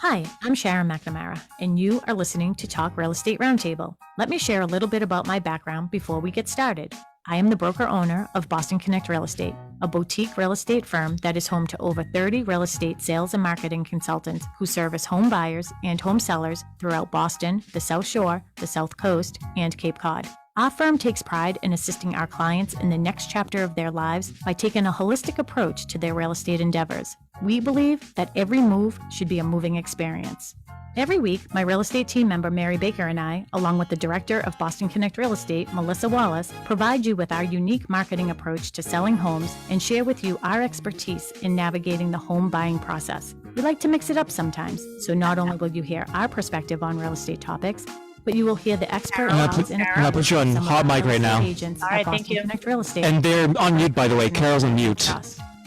Hi, I'm Sharon McNamara, and you are listening to Talk Real Estate Roundtable. Let me share a little bit about my background before we get started. I am the broker owner of Boston Connect Real Estate, a boutique real estate firm that is home to over 30 real estate sales and marketing consultants who service home buyers and home sellers throughout Boston, the South Shore, the South Coast, and Cape Cod. Our firm takes pride in assisting our clients in the next chapter of their lives by taking a holistic approach to their real estate endeavors. We believe that every move should be a moving experience. Every week, my real estate team member Mary Baker and I, along with the director of Boston Connect Real Estate, Melissa Wallace, provide you with our unique marketing approach to selling homes and share with you our expertise in navigating the home buying process. We like to mix it up sometimes, so not only will you hear our perspective on real estate topics, but you will hear the expert odds and I'll put you on hot mic right now. Agents at Boston Connect Real Estate. And they're on mute, by the way. Carol's on mute.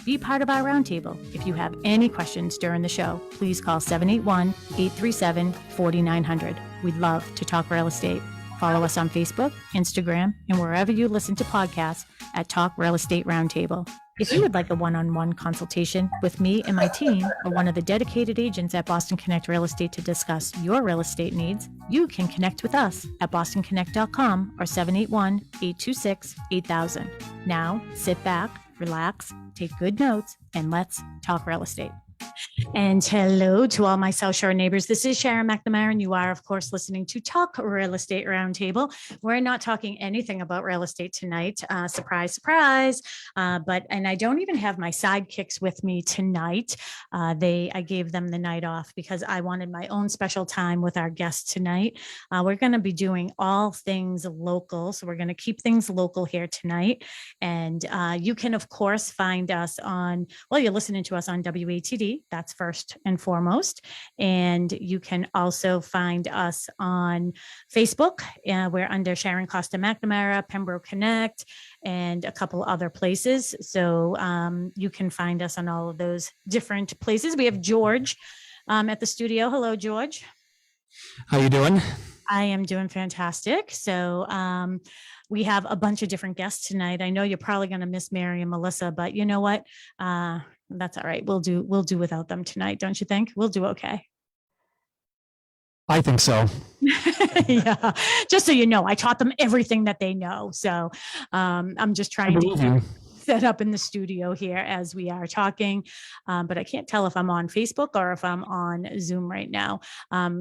Be part of our roundtable. If you have any questions during the show, please call 781-837-4900. We'd love to talk real estate. Follow us on Facebook, Instagram, and wherever you listen to podcasts at Talk Real Estate Roundtable. If you would like a one-on-one consultation with me and my team or one of the dedicated agents at Boston Connect Real Estate to discuss your real estate needs, you can connect with us at bostonconnect.com or 781-826-8000. Now, sit back, relax, take good notes, and let's talk real estate. And hello to all my South Shore neighbors. This is Sharon McNamara, and you are, of course, listening to Talk Real Estate Roundtable. We're not talking anything about real estate tonight. Surprise, surprise. And I don't even have my sidekicks with me tonight. I gave them the night off because I wanted my own special time with our guest tonight. We're going to be doing all things local. So we're going to keep things local here tonight. And you can, of course, find us you're listening to us on WATD. That's first and foremost. And you can also find us on Facebook. We're under Sharon Costa McNamara, Pembroke Connect, and a couple other places. So you can find us on all of those different places. We have George at the studio. Hello, George. How you doing? I am doing fantastic. So we have a bunch of different guests tonight. I know you're probably going to miss Mary and Melissa, but you know what? That's all right. We'll do without them tonight. Don't you think? We'll do okay. I think so. Yeah. Just so you know, I taught them everything that they know. So I'm just trying to set up in the studio here as we are talking. But I can't tell if I'm on Facebook or if I'm on Zoom right now.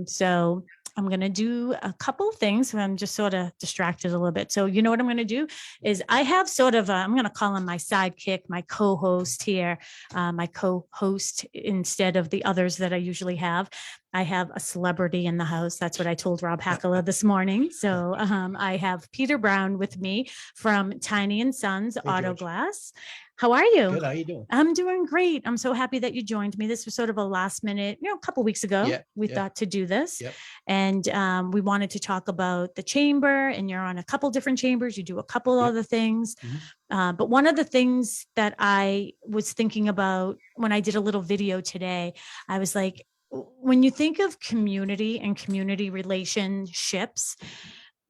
So I'm going to do a couple of things. I'm just sort of distracted a little bit. So you know what I'm going to do is I have sort of, I'm going to call him my sidekick, my co-host here, my co-host instead of the others that I usually have. I have a celebrity in the house. That's what I told Rob Hackala this morning. So I have Peter Brown with me from Tiny & Sons Auto Glass. How are you? Good. How are you doing? I'm doing great. I'm so happy that you joined me. This was sort of a last minute, a couple weeks ago, we thought to do this. Yep. And we wanted to talk about the chamber, and you're on a couple different chambers. You do a couple other things. Mm-hmm. But one of the things that I was thinking about when I did a little video today, I was like, when you think of community and community relationships,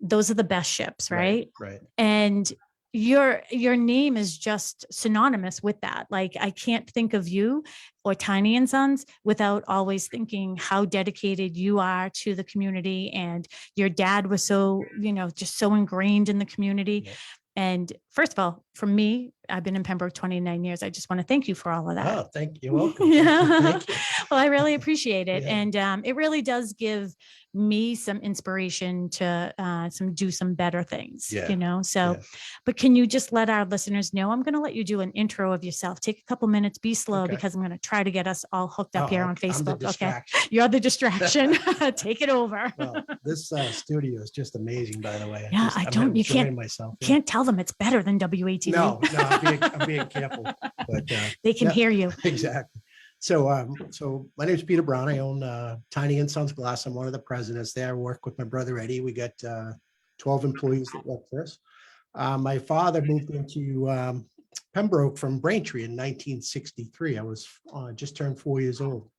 those are the best ships, right? Right. And your name is just synonymous with that. Like, I can't think of you or Tiny & Sons without always thinking how dedicated you are to the community. And your dad was so, just so ingrained in the community. Yeah. And first of all, for me, I've been in Pembroke 29 years. I just want to thank you for all of that. Oh, thank you. You're welcome. Yeah. Thank you. Well, I really appreciate it. Yeah. And it really does give me some inspiration to do some better things, So, but can you just let our listeners know? I'm going to let you do an intro of yourself. Take a couple minutes, be slow, because I'm going to try to get us all hooked up here on Facebook. Okay. You're the distraction. Take it over. Well, this studio is just amazing, by the way. You can't tell them it's better than WATD. No, I'm being careful, but they can hear you. Exactly. So my name is Peter Brown. I own Tiny & Sons Glass. I'm one of the presidents there. I work with my brother, Eddie. We got 12 employees that work for us. My father moved into Pembroke from Braintree in 1963. I was just turned 4 years old.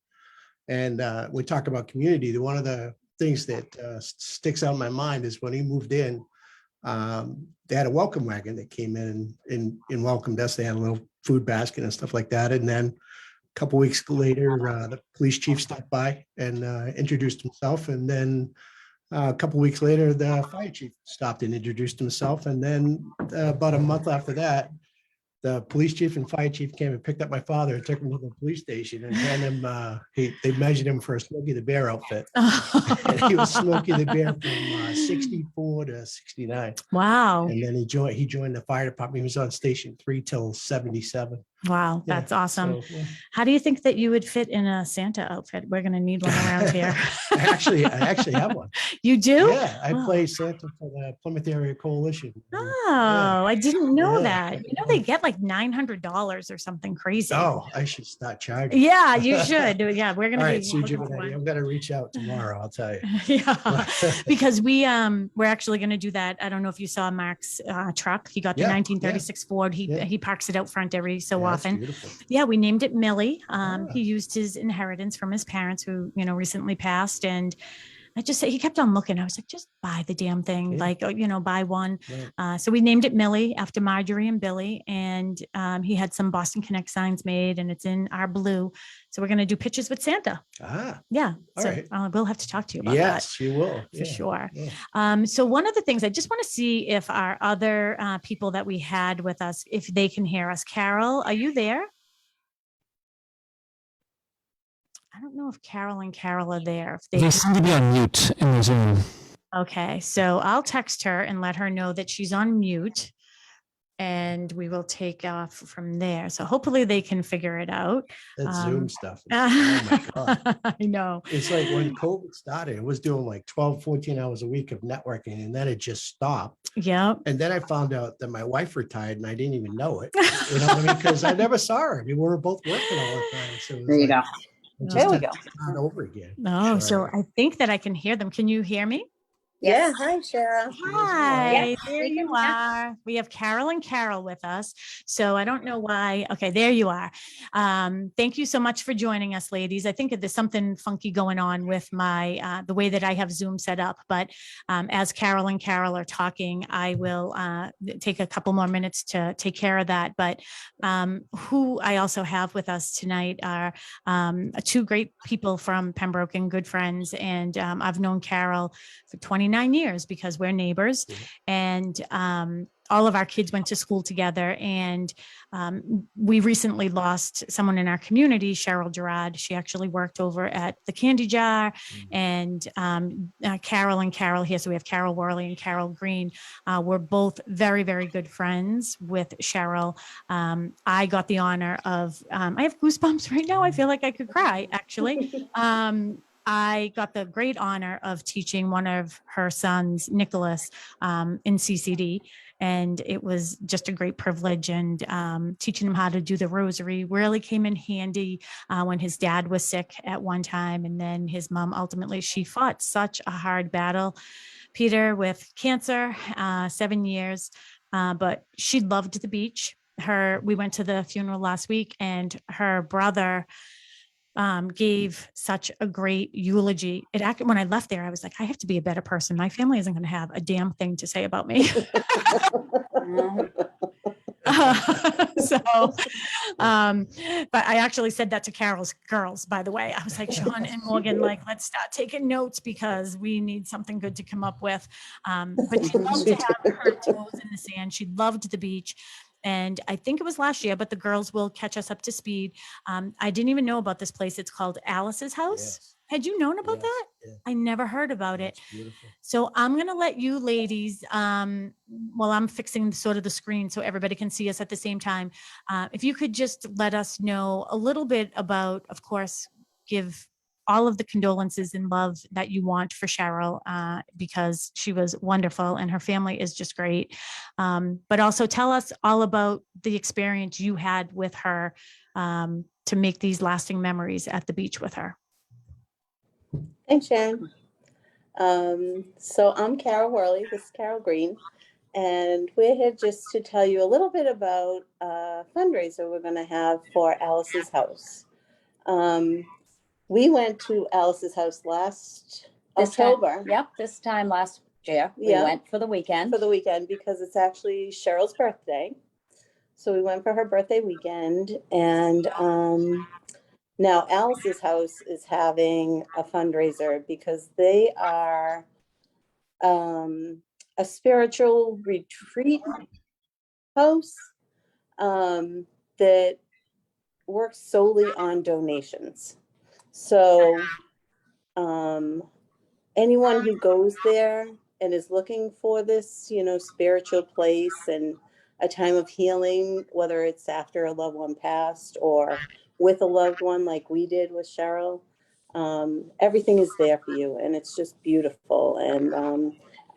And we talk about community. One of the things that sticks out in my mind is when he moved in, they had a welcome wagon that came in and welcomed us. They had a little food basket and stuff like that. And then couple weeks later, the police chief stopped by and introduced himself. And then a couple weeks later, the fire chief stopped and introduced himself. And then about a month after that, the police chief and fire chief came and picked up my father and took him to the police station and had him, they measured him for a Smokey the Bear outfit. And he was Smokey the Bear from 64 to 69. Wow. And then he joined the fire department. He was on station 3 till 77. Wow. Yeah, That's awesome. so, yeah. How do you think that you would fit in a Santa outfit? We're going to need one around here. I actually have one. You do? Yeah, I Oh. play Santa for the Plymouth Area Coalition. Oh, I didn't know Yeah. that. You know, they get like $900 or something crazy. Oh, I should start charging. Yeah, you should. Yeah, we're going All to right, be Sue looking for Giovanetti, one. I'm gonna reach out tomorrow, I'll tell you. Yeah, because we're actually going to do that. I don't know if you saw Mark's truck. He got the Yeah, 1936 Ford. yeah. He parks it out front every so Yeah, that's often. beautiful. Yeah, we named it Millie. Ah. He used his inheritance from his parents who, recently passed. And I just said, he kept on looking. I was like, just buy the damn thing. Yeah. Like, buy one. Right. So we named it Millie after Marjorie and Billy. And he had some Boston Connect signs made and it's in our blue. So we're going to do pictures with Santa. Ah, Yeah. All So right. we'll have to talk to you about that. yes, you will. For Yeah, sure. yeah. So one of the things I just want to see if our other people that we had with us, if they can hear us. Carol, are you there? I don't know if Carol and Carol are there. If They seem to be on mute in the Zoom. Okay, so I'll text her and let her know that she's on mute and we will take off from there. So hopefully they can figure it out. That Zoom stuff. Oh my God. I know. It's like when COVID started, it was doing like 12, 14 hours a week of networking and then it just stopped. Yep. And then I found out that my wife retired and I didn't even know it. You know what I mean? Because I never saw her. We were both working all the time. So it was There you like, go. it just There we had go. to start over again. No, so Sure. I think that I can hear them. Can you hear me? Yeah. Hi, Sharon. Hi, Yeah, there we you can hear. are. We have Carol and Carol with us. So I don't know why. Okay, there you are. Thank you so much for joining us, ladies. I think there's something funky going on with my the way that I have Zoom set up. But as Carol and Carol are talking, I will take a couple more minutes to take care of that. But who I also have with us tonight are two great people from Pembroke and good friends. And I've known Carol for 29 years because we're neighbors. Yeah. And all of our kids went to school together. And we recently lost someone in our community, Cheryl Gerard. She actually worked over at the Candy Jar. And Carol and Carol here. So we have Carol Worley and Carol Green. We're both very, very good friends with Cheryl. I got the honor of, I have goosebumps right now. I feel like I could cry, actually. I got the great honor of teaching one of her sons, Nicholas, in CCD. And it was just a great privilege. And teaching him how to do the rosary really came in handy when his dad was sick at one time. And then his mom, ultimately, she fought such a hard battle, Peter, with cancer, 7 years. But she loved the beach. We went to the funeral last week and her brother gave such a great eulogy. When I left there, I was like, I have to be a better person. My family isn't going to have a damn thing to say about me. But I actually said that to Carol's girls, by the way. I was like, Sean and Morgan, let's start taking notes because we need something good to come up with. But she loved to have her toes in the sand. She loved the beach. And I think it was last year, but the girls will catch us up to speed. I didn't even know about this place. It's called Alice's House. Yes. Had you known about Yes, that? yeah. I never heard about it. It's beautiful. So I'm going to let you ladies, while I'm fixing sort of the screen so everybody can see us at the same time, if you could just let us know a little bit about, of course, give all of the condolences and love that you want for Cheryl, because she was wonderful and her family is just great. But also tell us all about the experience you had with her to make these lasting memories at the beach with her. Thanks, Sharon. So I'm Carol Worley. This is Carol Green. And we're here just to tell you a little bit about a fundraiser we're going to have for Alice's House. We went to Alice's house last October. Yep, this time last year. We Yeah. went for the weekend. For the weekend because it's actually Cheryl's birthday. So we went for her birthday weekend and Now Alice's House is having a fundraiser because they are a spiritual retreat house that works solely on donations. So anyone who goes there and is looking for this, spiritual place and a time of healing, whether it's after a loved one passed or with a loved one like we did with Cheryl, everything is there for you, and it's just beautiful. And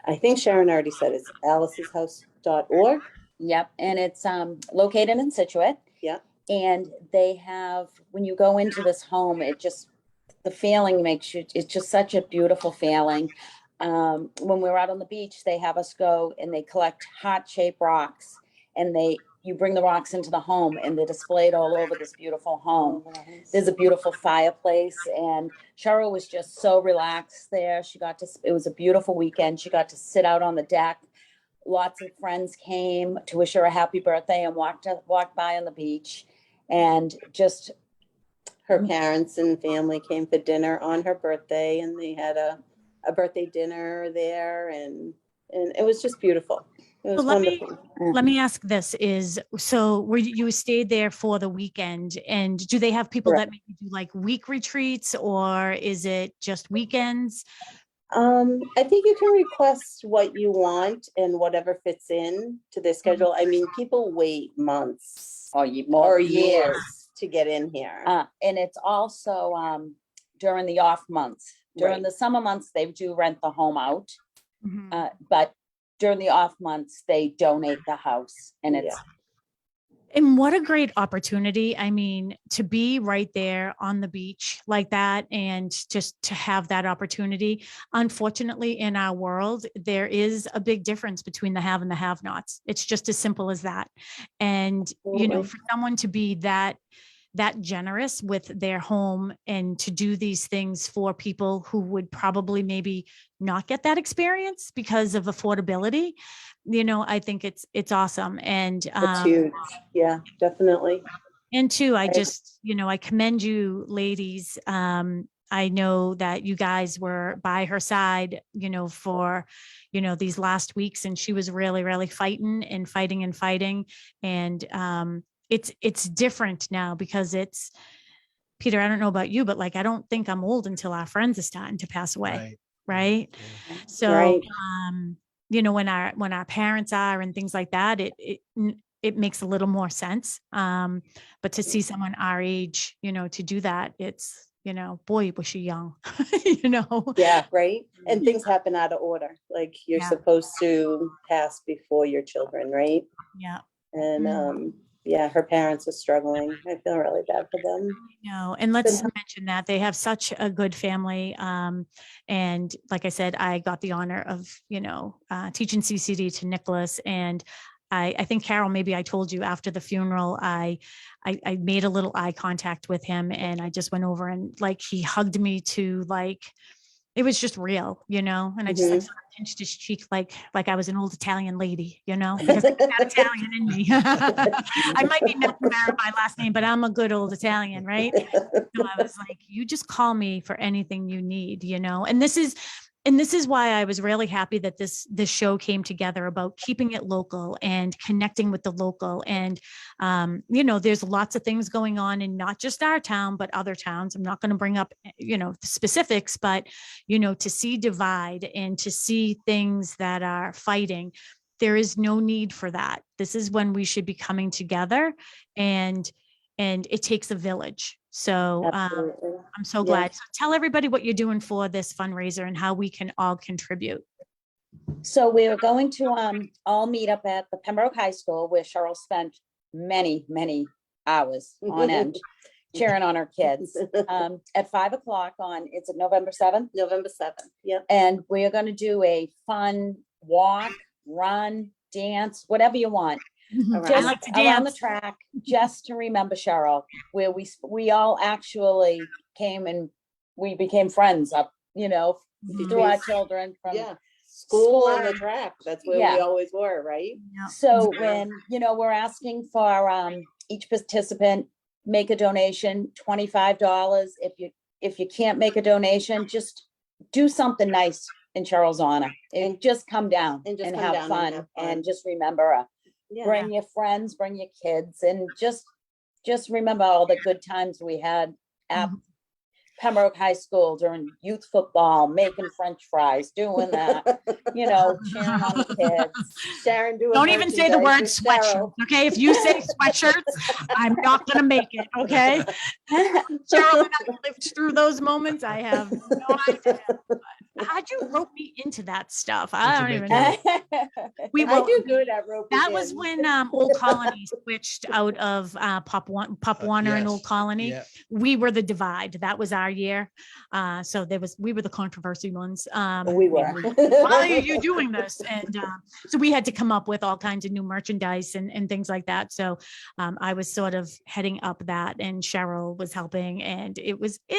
I think Sharon already said it's aliceshouse.org. Yep, and it's located in Situate. Yeah. And they have, when you go into this home, the feeling it's just such a beautiful feeling. When we're out on the beach, they have us go and they collect heart-shaped rocks, and you bring the rocks into the home, and they're displayed all over this beautiful home. There's a beautiful fireplace, and Cheryl was just so relaxed there. It was a beautiful weekend. She got to sit out on the deck. Lots of friends came to wish her a happy birthday and walked by on the beach, and just her parents and family came for dinner on her birthday, and they had a birthday dinner there, and it was just beautiful. It was wonderful. Let me ask this so were you stayed there for the weekend, and do they have people that maybe do like week retreats, or is it just weekends? I think you can request what you want and whatever fits in to their schedule. I mean, people wait months or years to get in here. And it's also during the off months. During the summer months, they do rent the home out. But during the off months, they donate the house, and it's And what a great opportunity. I mean, to be right there on the beach like that, and just to have that opportunity. Unfortunately, in our world, there is a big difference between the have and the have-nots. It's just as simple as that. And, for someone to be that generous with their home and to do these things for people who would probably maybe not get that experience because of affordability, I think it's awesome. And it's huge. Yeah, definitely. And two, I just, I commend you ladies. I know that you guys were by her side, for, these last weeks, and she was really, really fighting. And it's different now because it's, Peter, I don't know about you, but like, I don't think I'm old until our friends are starting to pass away. Right. Yeah. So, when our parents are and things like that, it makes a little more sense. But to see someone our age, to do that, it's, boy, was she young, Yeah. Right. And things happen out of order. Like you're supposed to pass before your children. Right. Yeah. And, her parents are struggling. I feel really bad for them. And let's mention that they have such a good family. And like I said, I got the honor of, teaching CCD to Nicholas. And I think, Carol, maybe I told you after the funeral, I made a little eye contact with him, and I just went over and like, he hugged me to like, it was just real, and I just like sort of pinched his cheek like I was an old Italian lady, because I got Italian in me. I might be McNamara by last name, but I'm a good old Italian, right? So I was like, you just call me for anything you need, and this is why I was really happy that this show came together about keeping it local and connecting with the local. And, there's lots of things going on in not just our town, but other towns. I'm not going to bring up, the specifics, but, to see divide and to see things that are fighting, there is no need for that. This is when we should be coming together, and it takes a village. So I'm so glad. So tell everybody what you're doing for this fundraiser and how we can all contribute. So we are going to all meet up at the Pembroke High School, where Cheryl spent many, many hours on end cheering on her kids, at 5:00 is it November 7th? November 7th. Yeah. And we are going to do a fun walk, run, dance, whatever you want. I like to dance around the track, just to remember Cheryl, where we all actually came and we became friends up, through our children from school on the track. That's where we always were, right? So when, we're asking for each participant make a donation, $25. If you can't make a donation, just do something nice in Cheryl's honor, and just come down And just and come have down and fun, have fun. and just remember her. Yeah. Bring your friends, bring your kids, and just remember all the good times we had at Mhm. Pembroke High School during youth football, making French fries, doing that, cheering on the kids. Sharon doing Don't even say the word merchandise with sweatshirt. Cheryl. Okay. If you say sweatshirts, I'm not going to make it. Okay. Cheryl and I lived through those moments. I have no idea. How'd you rope me into that stuff? I don't even know. We I will. do good at roping That was in. when Old Colony switched out of Pop Warner and Old Yes. Colony. Yeah. We were the divide. That was our year. So we were the controversy ones. We were. Why are you doing this? And so we had to come up with all kinds of new merchandise and things like that. So I was sort of heading up that, and Cheryl was helping, and it was a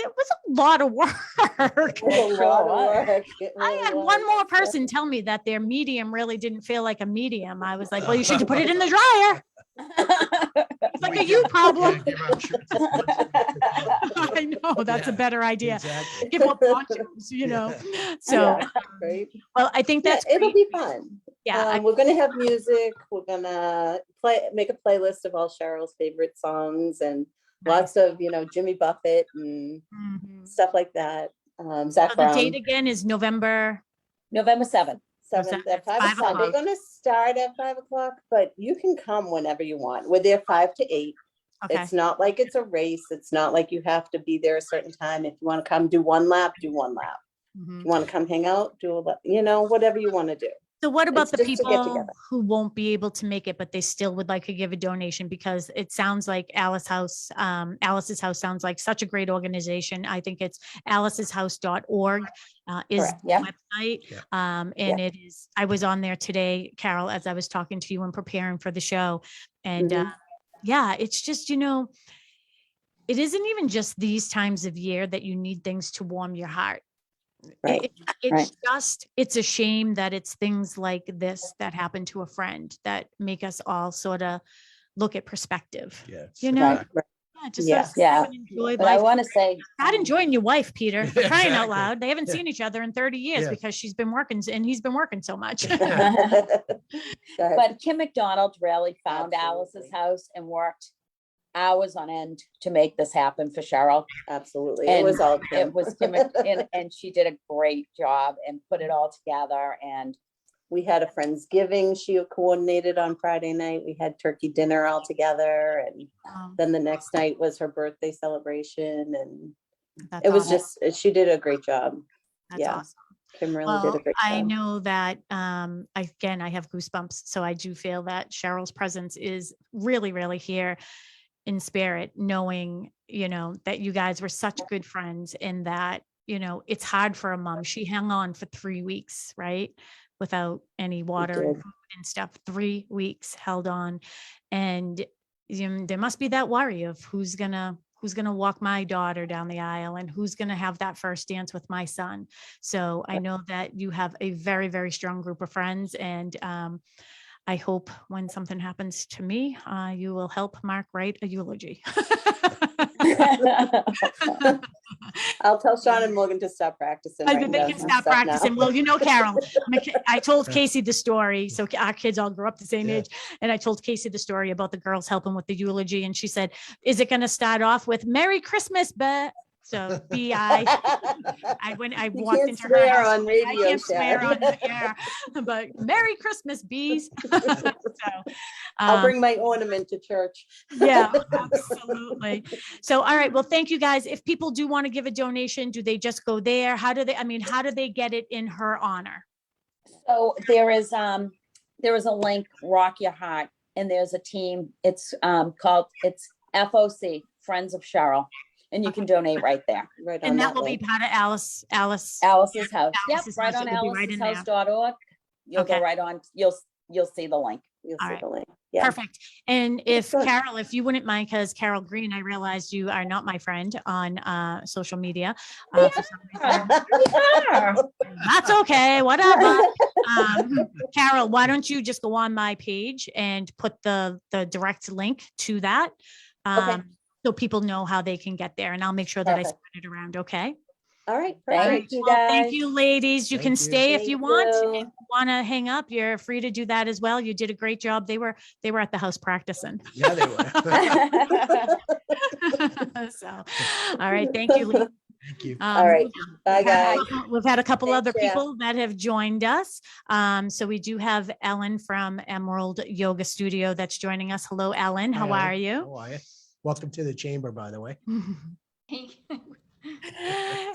lot of work. It was a lot of work. It I really had was. one more person tell me that their medium really didn't feel like a medium. I was like, well, you should put it in the dryer. It's like a you problem. Yeah, give out shirts. I know, that's a Yeah, better idea. Exactly. Give up ponchos, So, Yeah, right. well, I think that's It'll great. be fun. Yeah, We're gonna have music. We're gonna make a playlist of all Cheryl's favorite songs and lots of Jimmy Buffett and Mhm. stuff like that. So Zach the Brown. date again is November. November 7th. 7th at 5 5 o'clock. They're o'clock. gonna start at 5 o'clock, but you can come whenever you want. We're there 5 to 8. Okay. It's not like it's a race. It's not like you have to be there a certain time. If you want to come do one lap, do one lap. Mhm. If you want to come hang out, do a lap, whatever you want to do. So what about It's the just to get people together. who won't be able to make it, but they still would like to give a donation? Because it sounds like Alice's House sounds like such a great organization. I think it's aliceshouse.org is Correct, the yeah. website. Yeah. And it is, I was on there today, Carol, as I was talking to you and preparing for the show. And Mhm. yeah, it's just, it isn't even just these times of year that you need things to warm your heart. Right. It's Right. just, it's a shame that it's things like this that happen to a friend that make us all sort of look at perspective. Yeah. You know? Right. Yeah, just Yeah. sort of sit Yeah. and enjoy But I life. want to say, Not enjoying your wife, Peter, for crying out Exactly. loud. They haven't Yeah. seen each other in 30 years Yeah. because she's been working and he's been working so much. Go ahead. but Kim McDonald really found Alice's Absolutely. house and worked hours on end to make this happen for Cheryl. Absolutely. And It was all Kim. It was Kim, and she did a great job and put it all together. And We had a Friendsgiving she coordinated on Friday night. We had turkey dinner all together. And then the next night was her birthday celebration. And That's it was awesome. she did a great job. That's yeah. awesome. Kim really did a great I job. know that, again, I have goosebumps. So I do feel that Cheryl's presence is really, really here in spirit, knowing, that you guys were such good friends and that, it's hard for a mom. She hung on for 3 weeks, right? Without any water and did. food and stuff. 3 weeks held on. And there must be that worry of who's gonna walk my daughter down the aisle and who's gonna have that first dance with my son. So I know that you have a very, very strong group of friends, and I hope when something happens to me, you will help Mark write a eulogy. I'll tell Sean and Morgan to stop practicing. They writing down can some stop stuff now. practicing. Well, Carol, I told Casey the story. So our kids all grew up the same Yeah. age. And I told Casey the story about the girls helping with the eulogy. And she said, is it going to start off with Merry Christmas, but so B.I. I You walked can't into her swear house. on radio, I can't swear Sharon. on yeah, but Merry Christmas, bees. So, I'll bring my ornament to church. yeah, absolutely. So, all right. Well, thank you guys. If people do want to give a donation, do they just go there? How do they get it in her honor? so there is a link, Rock Your Heart, and there's a team. It's called FOC, Friends of Cheryl, and you can donate right there. Right on And that will be link. part of Alice's Alice's house. Yep, Alice's right house. on It will be right in there. aliceshouse.org. You'll Okay. go right on. You'll see the link. You'll All see right. the link. Yeah. Perfect. And if Good. Carol, if you wouldn't mind, because Carol Green, I realized you are not my friend on social media. For some reason. That's okay, whatever. Carol, why don't you just go on my page and put the direct link to that? Okay. so people know how they can get there. And I'll make sure that I Perfect. spread it around. Okay. All right, Thank perfect. you, Well, guys. thank you, ladies. You Thank can you. stay if Thank you want. you. If you want to hang up, you're free to do that as well. You did a great job. They were at the house practicing. Yeah, they were. So, all right. Thank you, ladies. Thank you. All right. Bye, guys. We've had a couple Take other care. people that have joined us. So we do have Ellen from Emerald Yoga Studio that's joining us. Hello, Ellen. How Hi, are Ellen. you? How are you? Welcome to the chamber, by the way.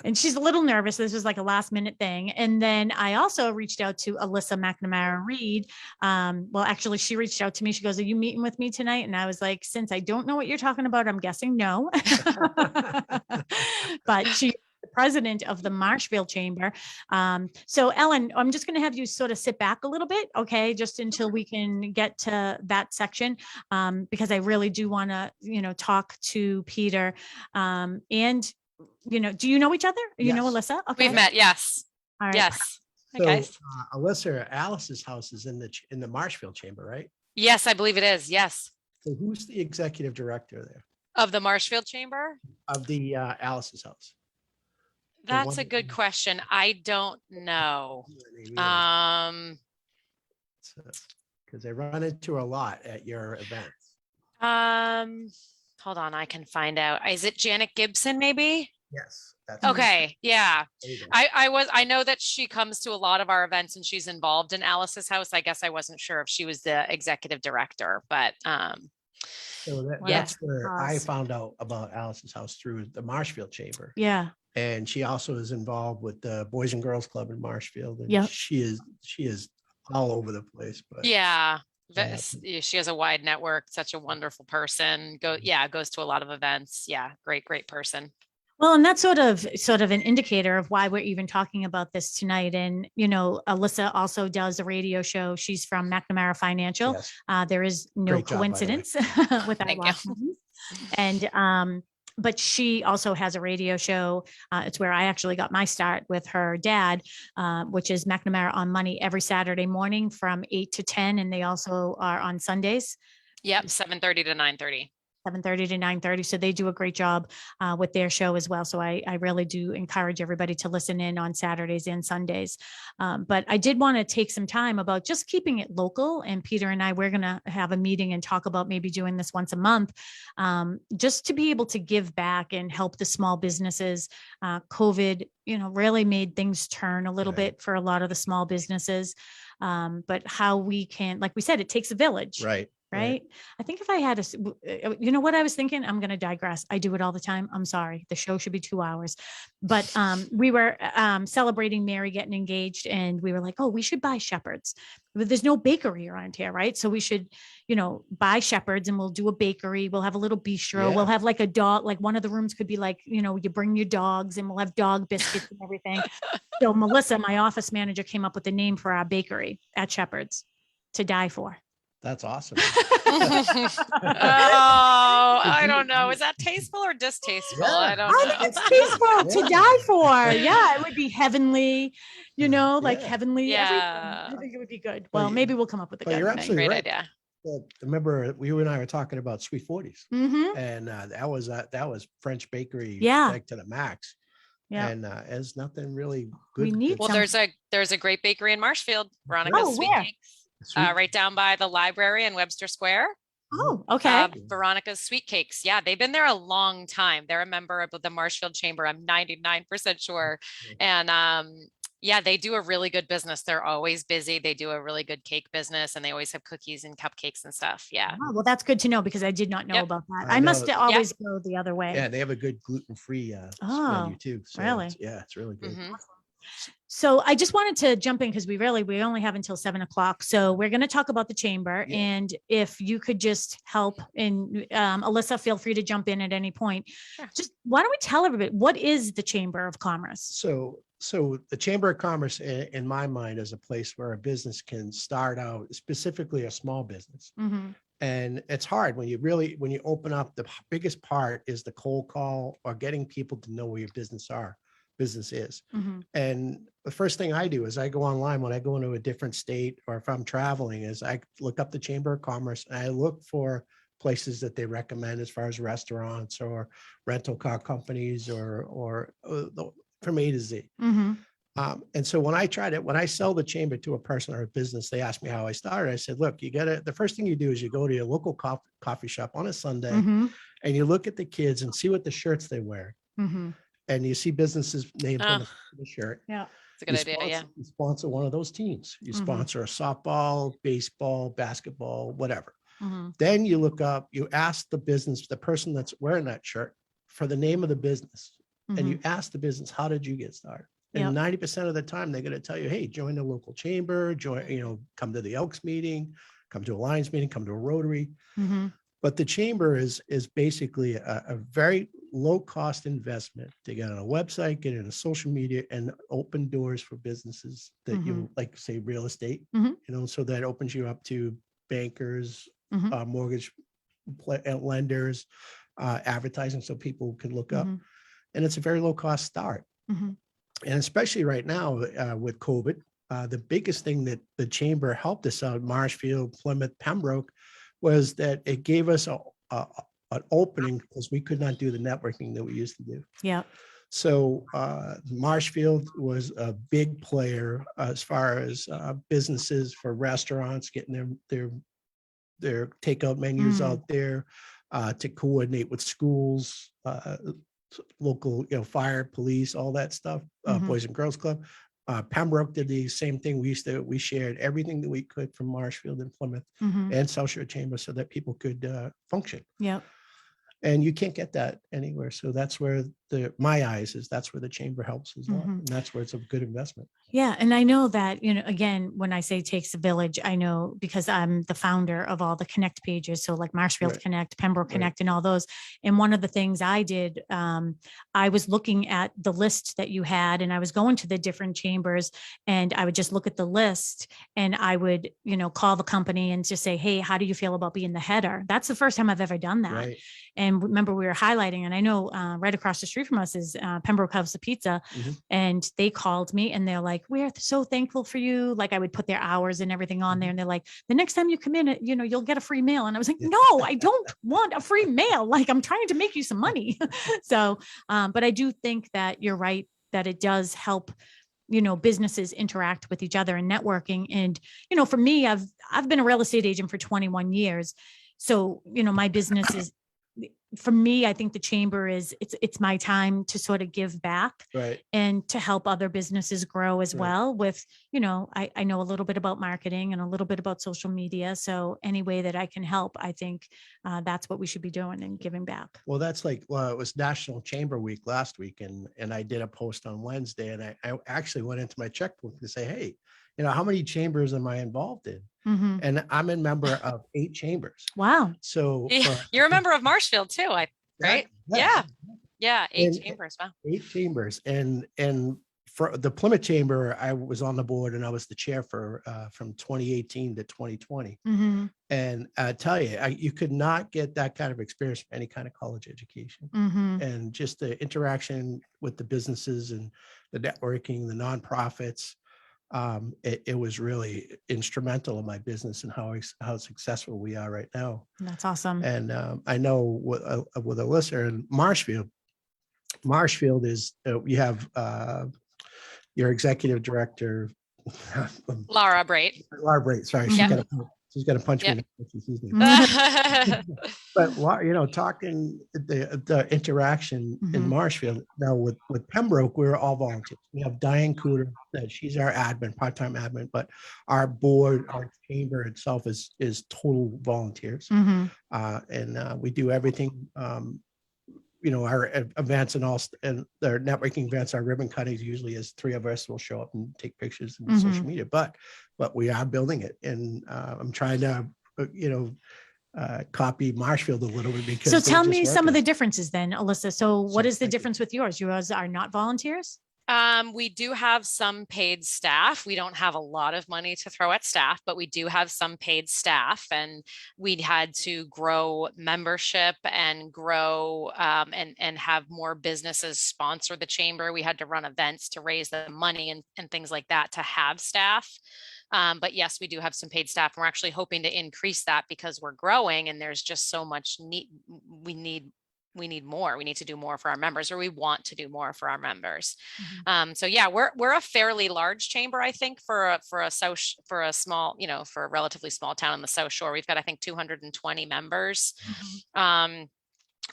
And she's a little nervous. This was like a last minute thing. And then I also reached out to Alyssa McNamara Reed. Well, actually, she reached out to me. She goes, "Are you meeting with me tonight?" And I was like, "Since I don't know what you're talking about, I'm guessing no." But she's the president of the Marshfield Chamber. So Ellen, I'm just going to have you sort of sit back a little bit, okay, just until we can get to that section, because I really do want to, talk to Peter, and do you know each other? You know Yes. Alyssa? Okay. We've met, yes. All right. Yes. Hi, So guys. Alyssa, Alice's house is in the Marshfield Chamber, right? Yes, I believe it is. Yes. So who's the executive director there Of the Marshfield Chamber? of the Alice's house? The That's one a that- good question. I don't know. Because I run into a lot at your events. Hold on, I can find out. Is it Janet Gibson, maybe? Yes. That's Okay, yeah. There you go. I know that she comes to a lot of our events and she's involved in Alice's house. I guess I wasn't sure if she was the executive director, but So Yeah. that's where I Awesome. found out about Alice's house through the Marshfield Chamber. Yeah. And she also is involved with the Boys and Girls Club in Marshfield. And Yep. she is all over the place. But yeah. Yeah. She has a wide network, such a wonderful person. Goes to a lot of events. Yeah, great person. Well, and that's sort of an indicator of why we're even talking about this tonight. And, Alyssa also does a radio show. She's from McNamara Financial. yes. There is no Great job, by the way. coincidence with our Thank you. last names. And, but she also has a radio show. It's where I actually got my start with her dad, which is McNamara on Money every Saturday morning from 8 to 10. And they also are on Sundays. Yep, 7:30 to 9:30. 7:30 to 9:30. So they do a great job with their show as well. So I really do encourage everybody to listen in on Saturdays and Sundays. But I did want to take some time about just keeping it local. And Peter and I, we're going to have a meeting and talk about maybe doing this once a month, just to be able to give back and help the small businesses. COVID, really made things turn a little Right. bit for a lot of the small businesses. But how we can, like we said, it takes a village. Right. Right. I think if I had what I was thinking, I'm going to digress. I do it all the time. I'm sorry. The show should be 2 hours, but we were celebrating Mary getting engaged and we were like, oh, we should buy Shepherd's. But there's no bakery around here. Right. So we should, buy Shepherd's and we'll do a bakery. We'll have a little bistro. Yeah. We'll have like a dog, like one of the rooms could be like, you bring your dogs and we'll have dog biscuits and everything. So Melissa, my office manager, came up with the name for our bakery at Shepherd's, To Die For. That's awesome. Oh, I don't know. Is that tasteful or distasteful? Yeah. I don't I know. think it's tasteful to die for. Yeah, it would be heavenly, like Yeah. heavenly. Yeah. Everything. I think it would be good. Well, Well, maybe we'll come up with a well, good you're thing. absolutely Great right. idea. Well, remember, you and I were talking about Sweet 40s, Mm-hmm. and that was French bakery, Yeah. like to the max. Yeah. And there's nothing really We good. need Well, some- there's a great bakery in Marshfield, Veronica's Oh, Sweet where? Cakes, right down by the library in Webster Square. Oh, okay. Veronica's Sweet Cakes. Yeah, they've been there a long time. They're a member of the Marshfield Chamber. I'm 99% sure. And yeah, they do a really good business. They're always busy. They do a really good cake business and they always have cookies and cupcakes and stuff. Yeah. Oh, well, that's good to know because I did not know Yep. about that. I I must know. always go the other way. Yeah, they have a good gluten-free Oh, menu too. So really? it's really good. Mhm. So I just wanted to jump in because we only have until 7:00. So we're going to talk about the chamber. Yeah. And if you could just help, and Alyssa, feel free to jump in at any point. Sure. Just why don't we tell everybody, what is the Chamber of Commerce? So the Chamber of Commerce, in my mind, is a place where a business can start out, specifically a small business. Mhm. And it's hard when you open up. The biggest part is the cold call or getting people to know where your business is. Mhm. And the first thing I do is I go online when I go into a different state or if I'm traveling is I look up the Chamber of Commerce and I look for places that they recommend as far as restaurants or rental car companies or from A to Z. Mm-hmm. And so when I sell the chamber to a person or a business, they ask me how I started. I said, look, the first thing you do is you go to your local coffee shop on a Sunday Mm-hmm. and you look at the kids and see what the shirts they wear. Mm-hmm. And you see businesses names on the shirt. Yeah. It's a good idea. Yeah. You sponsor one of those teams. You Mhm. sponsor a softball, baseball, basketball, whatever. Mm-hmm. Then you look up, you ask the business, the person that's wearing that shirt for the name of the business. And you ask the business, how did you get started? And 90% of the time they're going to tell you, hey, join the local chamber, come to the Elks meeting, come to a Lions meeting, come to a Rotary. Mm-hmm. But the chamber is basically a very low cost investment to get on a website, get into social media, and open doors for businesses that you like, say real estate, Mhm. so that opens you up to bankers, Mhm. mortgage lenders, advertising, so people can look up. Mhm. And it's a very low cost start. Mhm. And especially right now with COVID, the biggest thing that the chamber helped us out, Marshfield, Plymouth, Pembroke, was that it gave us an opening because we could not do the networking that we used to do. Yeah. So Marshfield was a big player as far as businesses for restaurants, getting their takeout menus out there, to coordinate with schools, local, fire, police, all that stuff, Boys and Girls Club. Pembroke did the same thing. We shared everything that we could from Marshfield and Plymouth and South Shore Chamber so that people could function. Yeah. And you can't get that anywhere. So that's where that's where the chamber helps us a lot. And that's where it's a good investment. Yeah. And I know that, again, when I say takes a village, I know because I'm the founder of all the Connect pages. So like Marshfield Right. Connect, Pembroke Right. Connect, and all those. And one of the things I did, I was looking at the list that you had, and I was going to the different chambers, and I would just look at the list, and I would, call the company and just say, hey, how do you feel about being the header? That's the first time I've ever done that. Right. And remember, we were highlighting, and I know right across the street from us is Pembroke House of Pizza. And they called me and they're like, we're so thankful for you. Like I would put their hours and everything on there. And they're like, the next time you come in, you'll get a free meal. And I was like, no, I don't want a free meal. Like I'm trying to make you some money. So, but I do think that you're right, that it does help businesses interact with each other and networking. And, for me, I've been a real estate agent for 21 years. So, my business is, for me, I think the chamber it's my time to sort of give back, Right. and to help other businesses grow as well with, I know a little bit about marketing and a little bit about social media. So any way that I can help, I think that's what we should be doing and giving back. Well, that's it was National Chamber Week last week. And I did a post on Wednesday, and I actually went into my checkbook to say, hey, how many chambers am I involved in? Mm-hmm. And I'm a member of 8 chambers. Wow. So You're a member of Marshfield too, right? Yeah. 8 And- chambers. Wow. 8 chambers. And for the Plymouth Chamber, I was on the board and I was the chair for from 2018 to 2020. Mm-hmm. And I tell you, you could not get that kind of experience from any kind of college education. Mm-hmm. And just the interaction with the businesses and the networking, the nonprofits, it was really instrumental in my business and how successful we are right now. That's awesome. And I know with a listener in Marshfield is you have your executive director, Laura Bright. Sorry, Yeah. she's gonna punch Yeah. me if she sees me. Mhm. But talking the interaction in Mhm. Marshfield now with Pembroke, we're all volunteers. We have Diane Cooter, that she's our admin, part-time admin, but our board, our chamber itself is total volunteers. Mhm. And we do everything. Our events and their networking events, our ribbon cuttings usually is 3 of us will show up and take pictures in social media, but we are building it. And I'm trying to, copy Marshfield a little bit because. So they're tell just me some of working. the differences then, Alyssa. So what So, is the thank you. difference with yours? Yours are not volunteers? We do have some paid staff. We don't have a lot of money to throw at staff, but we do have some paid staff, and we had to grow membership and grow and have more businesses sponsor the chamber. We had to run events to raise the money and things like that to have staff. But yes, we do have some paid staff. And we're actually hoping to increase that because we're growing and there's just so much need. We need more. We need to do more for our members, or we want to do more for our members. So yeah, we're a fairly large chamber, I think, for a small, for a relatively small town on the South Shore. We've got, I think, 220 members.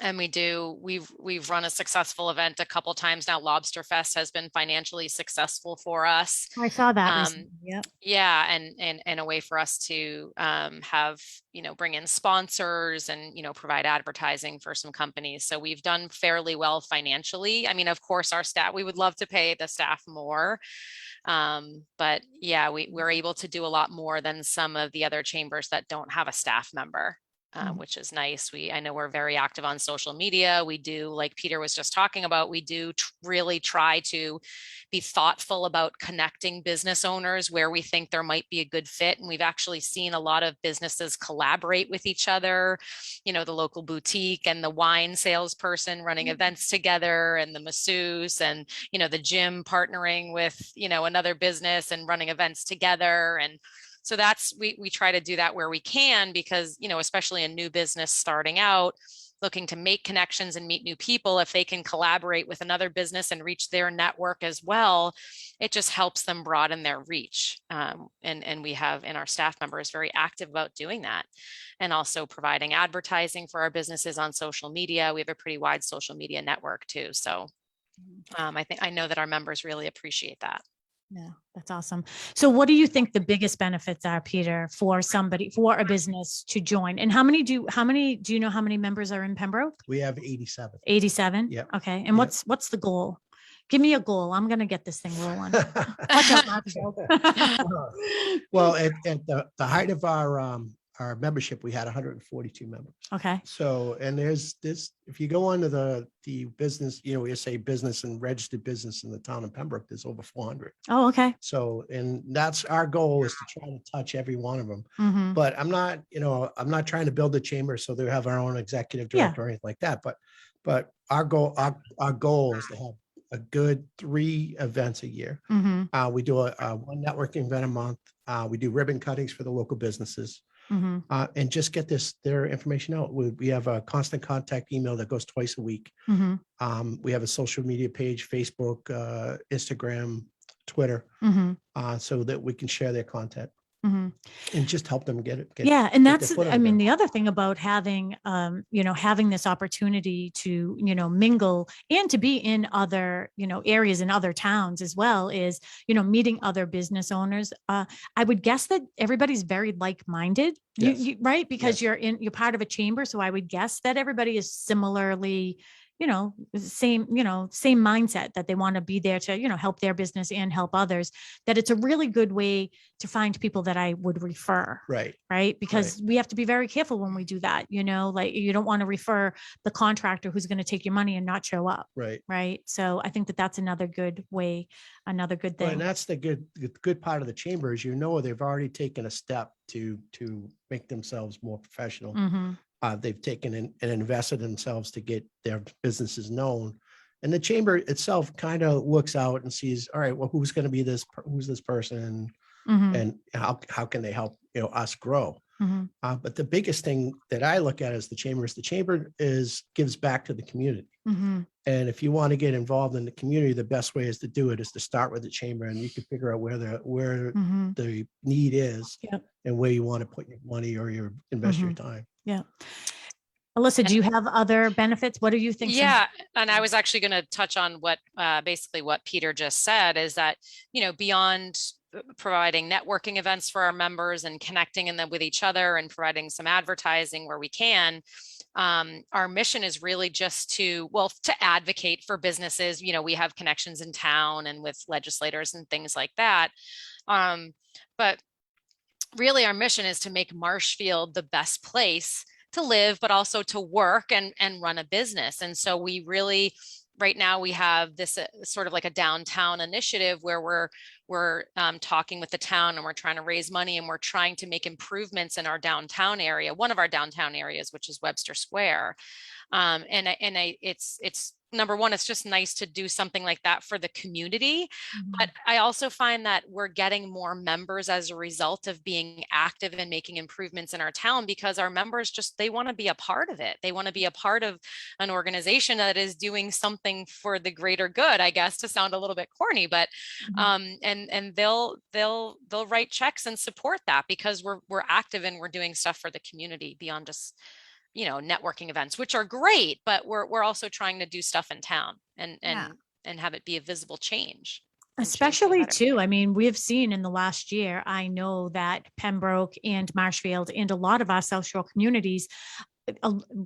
And we've run a successful event a couple times now. Lobster Fest has been financially successful for us. I saw that recently. Yeah. Yeah, and a way for us to have, bring in sponsors and, provide advertising for some companies. So we've done fairly well financially. I mean, of course, our staff, we would love to pay the staff more. But yeah, we're able to do a lot more than some of the other chambers that don't have a staff member. Which is nice. I know we're very active on social media. We do, like Peter was just talking about, we do really try to be thoughtful about connecting business owners where we think there might be a good fit. And we've actually seen a lot of businesses collaborate with each other, the local boutique and the wine salesperson running events together, and the masseuse and, the gym partnering with, another business and running events together. And so we try to do that where we can, because, especially a new business starting out, looking to make connections and meet new people, if they can collaborate with another business and reach their network as well, it just helps them broaden their reach. And we have, and our staff members very active about doing that, and also providing advertising for our businesses on social media. We have a pretty wide social media network too. So I know that our members really appreciate that. Yeah, that's awesome. So what do you think the biggest benefits are, Peter, for a business to join? And how many do you know how many members are in Pembroke? We have 87. 87? Yeah. Okay. And Yep. what's the goal? Give me a goal. I'm going to get this thing rolling. Watch out, Marshall. Well, at the height of our membership, we had 142 members. Okay. So, and there's this, if you go onto the business, we say business and registered business in the town of Pembroke, there's over 400. Oh, okay. So, and that's our goal, is to try to touch every one of them. Mm-hmm. But I'm not trying to build a chamber so they have our own executive director or anything like that. But our goal is to have a good 3 events a year. Mm-hmm. We do a one networking event a month. We do ribbon cuttings for the local businesses. Mm-hmm. And just get their information out. We have a constant contact email that goes twice a week. Mm-hmm. We have a social media page, Facebook, Instagram, Twitter, Mm-hmm. so that we can share their content. Mm-hmm. And just help them get it. Yeah. And get their that's, foot I on mean, there. the other thing about having, having this opportunity to, mingle and to be in other, areas in other towns as well is, meeting other business owners. I would guess that everybody's very like-minded, Yes. right? Because Yes. you're part of a chamber. So I would guess that everybody is similarly, same mindset, that they want to be there to, help their business and help others, that it's a really good way to find people that I would refer. Right. Because we have to be very careful when we do that, like you don't want to refer the contractor who's going to take your money and not show up. Right. So I think that that's another good way, another good thing. Well, and that's the good part of the chamber is, they've already taken a step to make themselves more professional. Mm-hmm. They've taken and invested in themselves to get their businesses known. And the chamber itself kind of looks out and sees, all right, well, who's going to be who's this person, Mm-hmm. and how can they help, us grow? Mm-hmm. But the biggest thing that I look at is the chamber gives back to the community. Mm-hmm. And if you want to get involved in the community, the best way is to start with the chamber, and you can figure out where Mm-hmm. the need is. Yep. And where you want to put your money or invest your Mm-hmm. time. Yeah. Alyssa, do you have other benefits? What do you think? Yeah. And I was actually going to touch on basically what Peter just said, is that, beyond providing networking events for our members and connecting with each other and providing some advertising where we can, our mission is really just to advocate for businesses. We have connections in town and with legislators and things like that. But really our mission is to make Marshfield the best place to live, but also to work and run a business. And so we really, right now we have this sort of like a downtown initiative where we're talking with the town, and we're trying to raise money, and we're trying to make improvements in our downtown area, one of our downtown areas, which is Webster Square. It's number one, it's just nice to do something like that for the community. Mhm. But I also find that we're getting more members as a result of being active and making improvements in our town, because our members just, they want to be a part of it. They want to be a part of an organization that is doing something for the greater good, I guess, to sound a little bit corny, but and they'll write checks and support that because we're active and we're doing stuff for the community beyond just, you know, networking events, which are great, but we're also trying to do stuff in town and Yeah. and have it be a visible change. and change for the Especially better. too, I mean, we've seen in the last year, I know that Pembroke and Marshfield and a lot of our South Shore communities,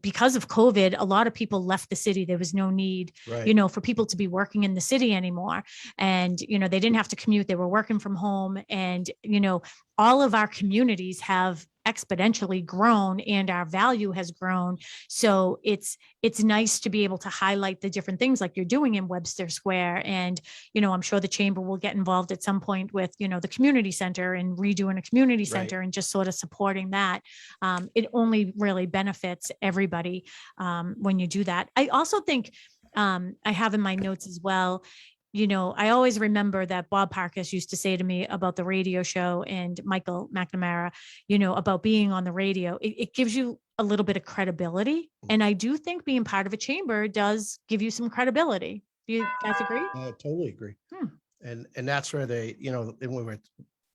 because of COVID, a lot of people left the city. There was no need, Right. you know, for people to be working in the city anymore. And, you know, they didn't have to commute. They were working from home. And, you know, all of our communities have exponentially grown and our value has grown. So it's nice to be able to highlight the different things like you're doing in Webster Square. And, you know, I'm sure the chamber will get involved at some point with, you know, the community center and redoing a community center and just sort of supporting that. It only really benefits everybody when you do that. I also think I have in my notes as well, you know, I always remember that Bob Parkus used to say to me about the radio show and Michael McNamara, you know, about being on the radio. It gives you a little bit of credibility. And I do think being part of a chamber does give you some credibility. Do you guys agree? I totally agree. And that's where they, you know, when we're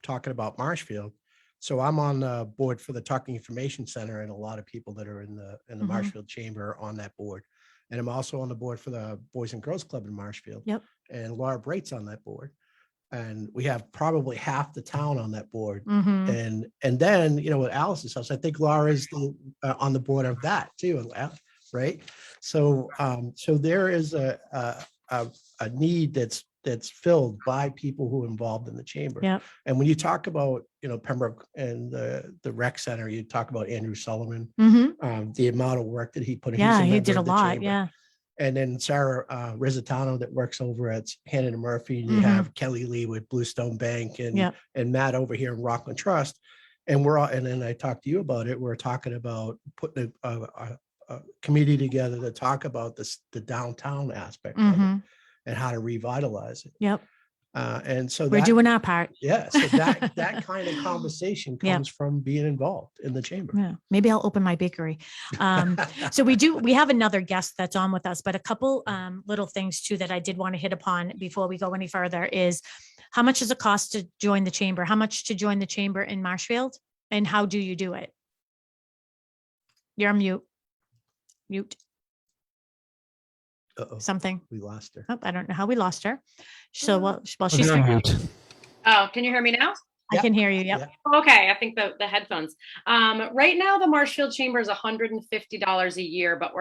talking about Marshfield. So I'm on the board for the Talking Information Center, and a lot of people that are in the Marshfield Chamber are on that board. And I'm also on the board for the Boys and Girls Club in Marshfield. Yep. And Laura Brait's on that board. And we have probably half the town on that board. Mhm. And then, you know, with Alice's house, I think Laura is on the board of that too, right? So so there is a need that's filled by people who are involved in the chamber. Yep. And when you talk about, you know, Pembroke and the rec center, you talk about Andrew Sullivan, Mhm. the amount of work that he put in. Yeah, He's he member did a of the lot. chamber. Yeah. And then Sarah Rizzitano that works over at Hannon and Murphy. And you have Kelly Lee with Bluestone Bank and Matt over here in Rockland Trust. And we're all, and then I talked to you about it. We're talking about putting a committee together to talk about the downtown aspect of it and how to revitalize it. Yep. And so We're doing our part. Yeah. So that kind of conversation comes from being involved in the chamber. Yeah, maybe I'll open my bakery. So we have another guest that's on with us, but a couple little things too that I did want to hit upon before we go any further is how much does it cost to join the chamber? How much to join the chamber in Marshfield? And how do you do it? You're on mute. Mute. Uh-oh, Something. we lost her. Oh, I don't know how we lost her. So while You're she's, on mute. Oh, can you hear me now? I can hear you. Yep. Okay, I think the headphones. Right now, the Marshfield Chamber is $150 a year, but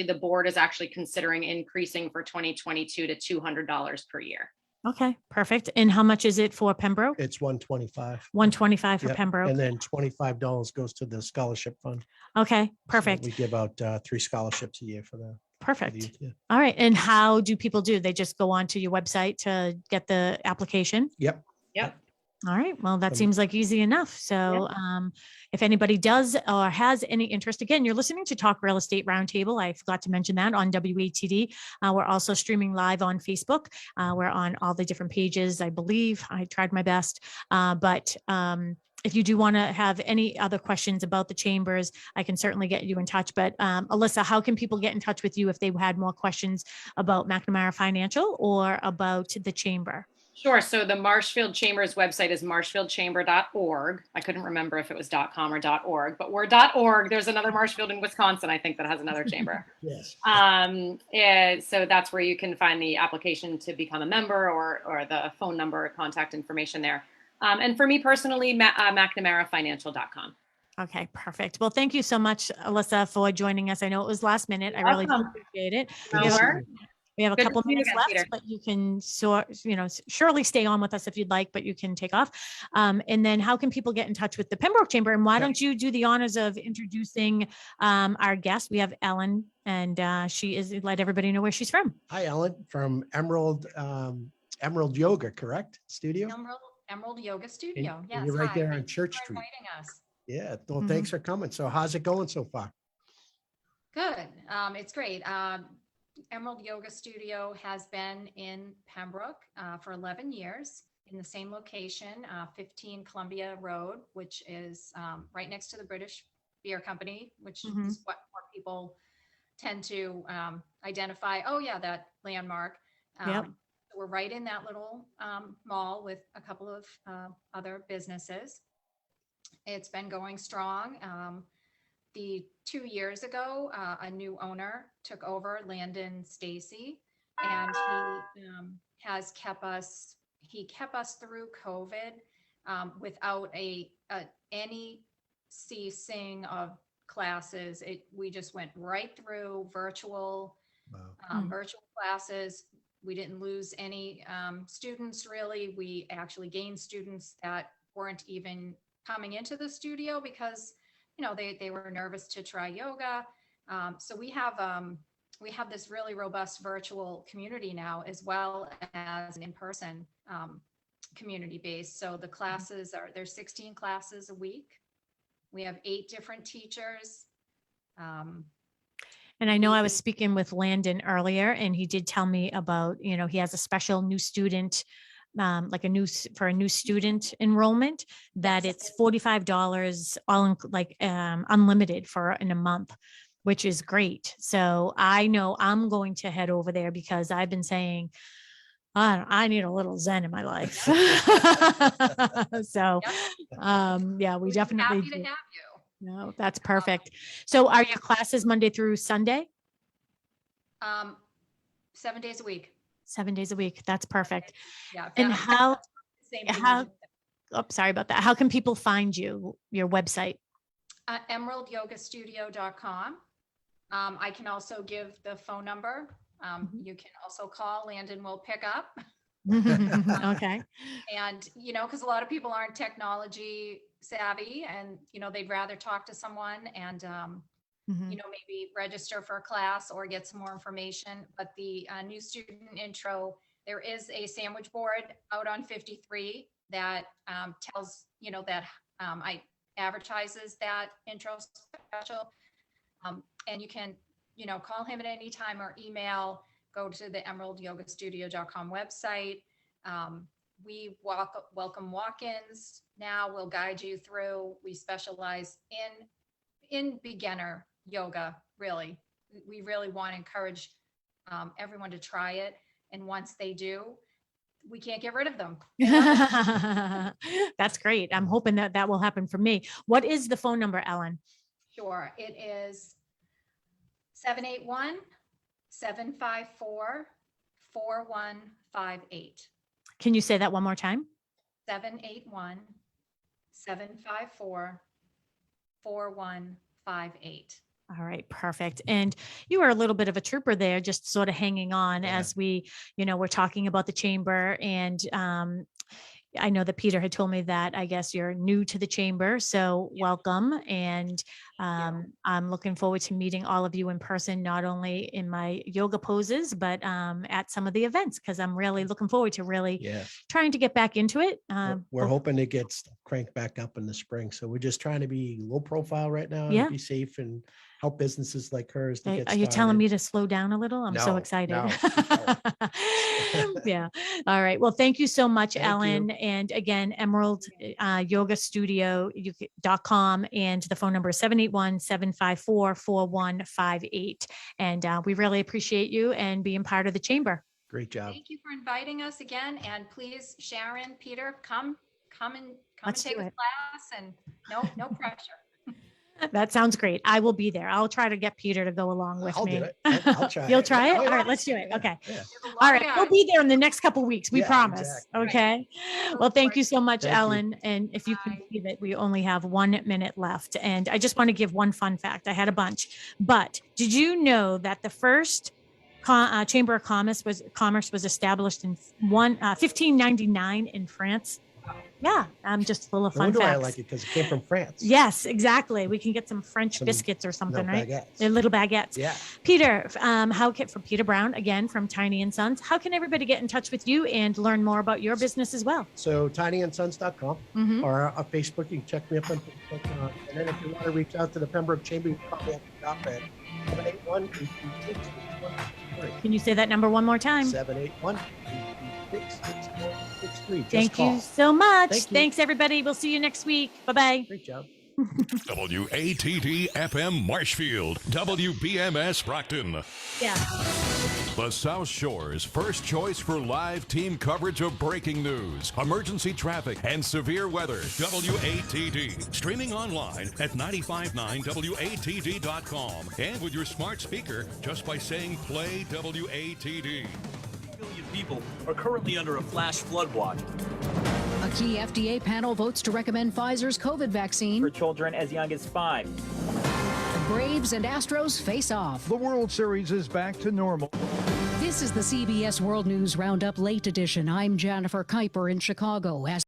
the board is actually considering increasing for 2022 to $200 per year. Okay, perfect. And how much is it for Pembroke? It's $125. $125 for Yep. Pembroke. And then $25 goes to the scholarship fund. Okay, So perfect. we give out 3 scholarships a year for the Perfect. youth, yeah. All right. And how do people do? They just go onto your website to get the application? Yep. All right. Well, that seems like easy enough. So if anybody does or has any interest, again, you're listening to Talk Real Estate Roundtable. I forgot to mention that on WATD. We're also streaming live on Facebook. We're on all the different pages, I believe. I tried my best. But if you do want to have any other questions about the chambers, I can certainly get you in touch. But Alyssa, how can people get in touch with you if they had more questions about McNamara Financial or about the chamber? Sure. So the Marshfield Chamber's website is marshfieldchamber.org. I couldn't remember if it was .com or .org, but we're .org. There's another Marshfield in Wisconsin, I think, that has another chamber. Yes. So that's where you can find the application to become a member or the phone number or contact information there. And for me personally, McNamaraFinancial.com. Okay, perfect. Well, thank you so much, Alyssa, for joining us. I know it was last minute. I really appreciate it. We have a couple minutes left, but you can surely stay on with us if you'd like, but you can take off. And then how can people get in touch with the Pembroke Chamber? And why don't you do the honors of introducing our guest? We have Ellen, and let everybody know where she's from. Hi, Ellen, from Emerald Yoga, correct? Studio? Emerald Yoga Studio. And Yes. you're right there Hi. on Thank you Church for Street. inviting us. Yeah. Well, thanks for coming. So how's it going so far? Good. It's great. Emerald Yoga Studio has been in Pembroke for 11 years in the same location, 15 Columbia Road, which is right next to the British Beer Company, which Mhm. is what more people tend to identify. Oh yeah, that landmark. Yep. We're right in that little mall with a couple of other businesses. It's been going strong. The 2 years ago, a new owner took over, Landon Stacy, and he has kept us. He kept us through COVID without any ceasing of classes. We just went right through virtual Wow. virtual classes. We didn't lose any students really. We actually gained students that weren't even coming into the studio because they were nervous to try yoga. So we have this really robust virtual community now, as well as an in-person community base. So the classes there's 16 classes a week. We have 8 different teachers. And I know I was speaking with Landon earlier, and he did tell me about, he has a special new student, like for a new student enrollment, that Yes. it's $45 unlimited in a month, which is great. So I know I'm going to head over there because I've been saying, I need a little Zen in my life. So, yeah, we We'd be definitely happy to do. have you. No, that's perfect. So are your classes Monday through Sunday? 7 days a week. 7 days a week. That's perfect. Yeah. And how, Same thing. sorry about that. How can people find you, your website? EmeraldYogaStudio.com. I can also give the phone number. You can also call. Landon will pick up. Okay. And, because a lot of people aren't technology savvy and, they'd rather talk to someone and, maybe register for a class or get some more information. But the new student intro, there is a sandwich board out on 53 that tells, that I advertises that intro special. And you can, call him at any time or email, go to the emeraldyogastudio.com website. We welcome walk-ins now. We'll guide you through. We specialize in beginner yoga, really. We really want to encourage everyone to try it. And once they do, we can't get rid of them. That's great. I'm hoping that will happen for me. What is the phone number, Ellen? Sure. It is 781-754-4158. Can you say that one more time? 781-754-4158. All right, perfect. And you were a little bit of a trooper there, just sort of hanging on as we, we're talking about the chamber. And I know that Peter had told me that I guess you're new to the chamber, so welcome. And I'm looking forward to meeting all of you in person, not only in my yoga poses, but at some of the events, because I'm really looking forward to really trying to get back into it. We're hoping to get cranked back up in the spring. So we're just trying to be low profile right now, Yeah. and be safe and help businesses like hers to get Are you telling started. me to slow down a little? I'm so No, excited. no. Yeah. All right. Well, thank you so much, Thank Ellen. you. And again, Emerald Yoga Studio.com, and the phone number is 781-754-4158. And we really appreciate you and being part of the chamber. Great job. Thank you for inviting us again. And please, Sharon, Peter, come and Let's take do a it. class, and no pressure. That sounds great. I will be there. I'll try to get Peter to go along with I'll me. do it. I'll try You'll it. try it? Oh, All yeah. right, let's do it. Yeah, Okay. yeah. All right. We'll be there in the next couple of weeks. We Yeah, promise. exactly. Okay. Well, thank you so much, Thank you. Ellen. And if you can Bye. see that we only have 1 minute left. And I just want to give one fun fact. I had a bunch, but did you know that the first Chamber of Commerce was established in 1599 in France? Yeah, I'm just full of No fun wonder why I facts. like it, because it came from France. Yes, exactly. We can get some French Some biscuits or something, right? Baguettes. They're little baguettes. Yeah. Peter, from Peter Brown, again, from Tiny and Sons, how can everybody get in touch with you and learn more about your business as well? So tinyandsons.com Mhm. or on Facebook. You can check me up on Facebook. And then if you want to reach out to the Pembroke Chamber, you probably have to stop at 781-836-6144. Can you say that number one more time? 781-826-6463. Just Thank call. you so much. Thank you. Thanks, everybody. We'll see you next week. Bye-bye. Great job. WATD FM Marshfield, WBMS Brockton. Yeah. The South Shore's first choice for live team coverage of breaking news, emergency traffic, and severe weather. WATD. Streaming online at 959WATD.com. And with your smart speaker, just by saying play WATD. Million people are currently under a flash flood watch. A key FDA panel votes to recommend Pfizer's COVID vaccine For children as young as 5. The Braves and Astros face off. The World Series is back to normal. This is the CBS World News Roundup Late Edition. I'm Jennifer Kuiper in Chicago. As